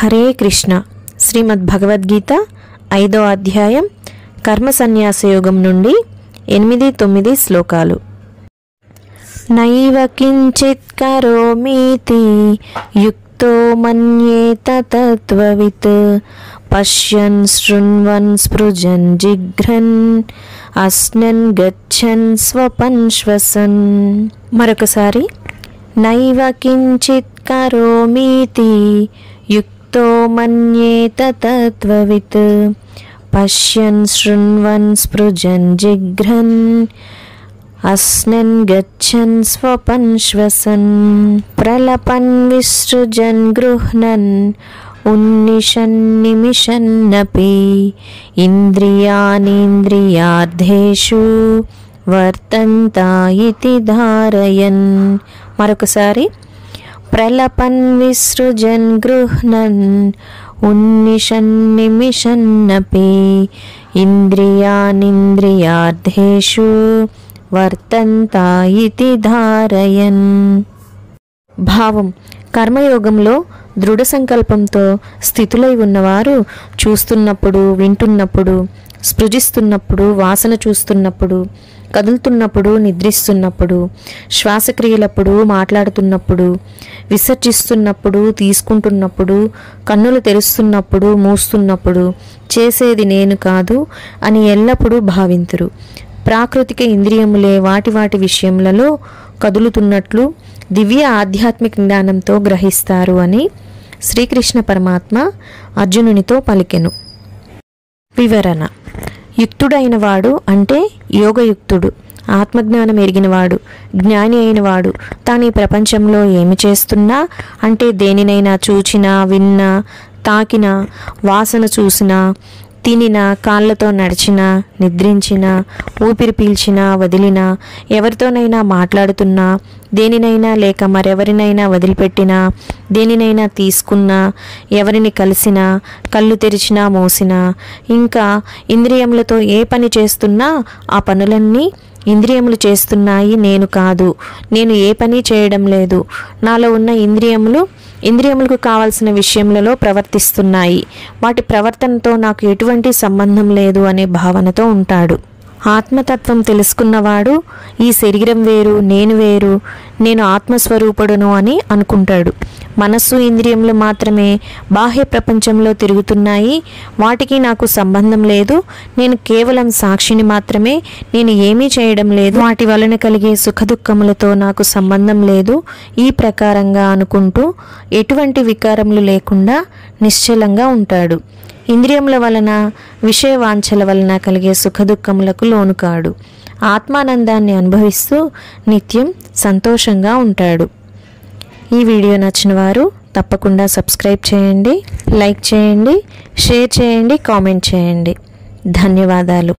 హరే కృష్ణ. శ్రీమద్ భగవద్గీత 5వ అధ్యాయం కర్మ సన్యాస యోగం నుండి 8-9 శ్లోకాలు. నైవ కించిత్ కరోమీతి యుక్తో మన్యేత తత్వవిత్ పశ్యన్ శృణ్వన్ స్పృజన్ జిఘ్రన్ అస్నన్ గచ్చన్ స్వపన్ శ్వసన్. మరొకసారి, నైవ కించిత్ కరోమీతి యుక్తో మన్యేత తత్వవిత్ పశ్యన్ శృణ్వన్ స్పృజన్ జిఘ్రన్ అస్నన్ గచ్చన్ స్వపన్ శ్వసన్. ప్రలపన్ విసృజన్ గృహ్ణన్ ఉన్నిషన్ నిమిషన్నపి ఇంద్రియాణీంద్రియార్థేషు వర్తంత ఇతి ధారయన్. మరొకసారి, ప్రలపన్ విసృజన్ గృహ్ణన్ ఉన్నిషన్ నిమిషన్నపి ఇంద్రియాణీంద్రియార్థేషు వర్తంత ఇతి ధారయన్. భావం: కర్మయోగంలో దృఢ సంకల్పంతో స్థితులై ఉన్నవారు చూస్తున్నప్పుడు, వింటున్నప్పుడు, స్పృజిస్తున్నప్పుడు, వాసన చూస్తున్నప్పుడు, కదులుతున్నప్పుడు, నిద్రిస్తున్నప్పుడు, శ్వాసక్రియలప్పుడు, మాట్లాడుతున్నప్పుడు, విసర్జిస్తున్నప్పుడు, తీసుకుంటున్నప్పుడు, కన్నులు తెరుస్తున్నప్పుడు, మూస్తున్నప్పుడు చేసేది నేను కాదు అని ఎల్లప్పుడూ భావింతురు. ప్రాకృతిక ఇంద్రియములే వాటి వాటి విషయములలో కదులుతున్నట్లు దివ్య ఆధ్యాత్మిక జ్ఞానంతో గ్రహిస్తారు అని శ్రీకృష్ణ పరమాత్మ అర్జునునితో పలికెను. వివరణ: యుక్తుడైన వాడు అంటే యోగయుక్తుడు, ఆత్మజ్ఞానం ఎరిగినవాడు, జ్ఞాని అయినవాడు తాను ఈ ప్రపంచంలో ఏమి చేస్తున్నా అంటే దేనినైనా చూచినా, విన్నా, తాకినా, వాసన చూసినా, తినినా, కాళ్ళతో నడిచినా, నిద్రించినా, ఊపిరి పీల్చినా, వదిలినా, ఎవరితోనైనా మాట్లాడుతున్నా, దేనినైనా లేక మరెవరినైనా వదిలిపెట్టినా, దేనినైనా తీసుకున్నా, ఎవరిని కలిసినా, కళ్ళు తెరిచినా, మోసినా, ఇంకా ఇంద్రియములతో ఏ పని చేస్తున్నా ఆ పనులన్నీ ఇంద్రియములు చేస్తున్నాయి, నేను కాదు, నేను ఏ పని చేయడం లేదు, నాలో ఉన్న ఇంద్రియములకు కావాల్సిన విషయములలో ప్రవర్తిస్తున్నాయి, వాటి ప్రవర్తనతో నాకు ఎటువంటి సంబంధం లేదు అనే భావనతో ఉంటాడు. ఆత్మతత్వం తెలుసుకున్నవాడు ఈ శరీరం వేరు, నేను వేరు, నేను ఆత్మస్వరూపుడును అని అనుకుంటాడు. మనస్సు, ఇంద్రియములు మాత్రమే బాహ్య ప్రపంచంలో తిరుగుతున్నాయి, వాటికి నాకు సంబంధం లేదు, నేను కేవలం సాక్షిని మాత్రమే, నేను ఏమీ చేయడం లేదు, వాటి వలన కలిగే సుఖదుఖములతో నాకు సంబంధం లేదు, ఈ ప్రకారంగా అనుకుంటూ ఎటువంటి వికారములు లేకుండా నిశ్చలంగా ఉంటాడు. ఇంద్రియముల వలన, విషయ వాంఛల వలన కలిగే సుఖదుఖములకు లోను కాడు. ఆత్మానందాన్ని అనుభవిస్తూ నిత్యం సంతోషంగా ఉంటాడు. ఈ వీడియో నచ్చిన వారు తప్పకుండా సబ్స్క్రైబ్ చేయండి, లైక్ చేయండి, షేర్ చేయండి, కామెంట్ చేయండి. ధన్యవాదాలు.